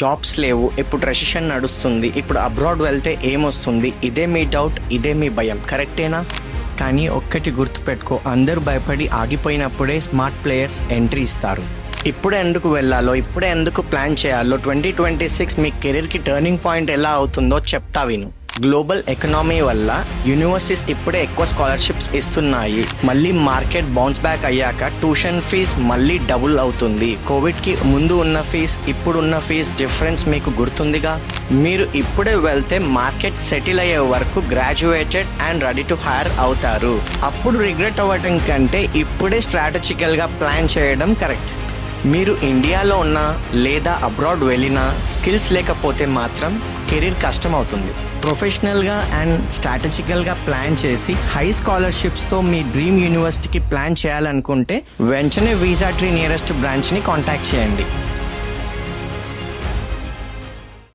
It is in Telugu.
జాబ్స్ లేవు, ఇప్పుడు రెసిషన్ నడుస్తుంది, ఇప్పుడు అబ్రాడ్ వెళ్తే ఏమొస్తుంది, ఇదే మీ డౌట్, ఇదే మీ భయం, కరెక్టేనా? కానీ ఒక్కటి గుర్తుపెట్టుకో, అందరూ భయపడి ఆగిపోయినప్పుడే స్మార్ట్ ప్లేయర్స్ ఎంట్రీ ఇస్తారు. ఇప్పుడే ఎందుకు వెళ్ళాలో, ఇప్పుడే ఎందుకు ప్లాన్ చేయాలో, 2026 మీ కెరీర్కి టర్నింగ్ పాయింట్ ఎలా అవుతుందో చెప్తా విను. గ్లోబల్ ఎకనామీ వల్ల యూనివర్సిటీస్ ఇప్పుడే ఎక్కువ స్కాలర్షిప్స్ ఇస్తున్నాయి. మళ్ళీ మార్కెట్ బౌన్స్ బ్యాక్ అయ్యాక ట్యూషన్ ఫీజ్ మళ్ళీ డబుల్ అవుతుంది. కోవిడ్కి ముందు ఉన్న ఫీజ్, ఇప్పుడున్న ఫీజ్ డిఫరెన్స్ మీకు గుర్తుందిగా. మీరు ఇప్పుడే వెళ్తే మార్కెట్ సెటిల్ అయ్యే వరకు graduated and ready to hire అవుతారు. అప్పుడు రిగ్రెట్ అవ్వటం కంటే ఇప్పుడే స్ట్రాటజికల్గా ప్లాన్ చేయడం కరెక్ట్. మీరు ఇండియాలో ఉన్నా లేదా అబ్రాడ్ వెళ్ళినా స్కిల్స్ లేకపోతే మాత్రం కెరీర్ కష్టం అవుతుంది. ప్రొఫెషనల్గా అండ్ స్ట్రాటజికల్గా ప్లాన్ చేసి హై స్కాలర్షిప్స్తో మీ డ్రీమ్ యూనివర్సిటీకి ప్లాన్ చేయాలనుకుంటే వెంటనే వీసా ట్రీ నియరెస్ట్ బ్రాంచ్ని కాంటాక్ట్ చేయండి.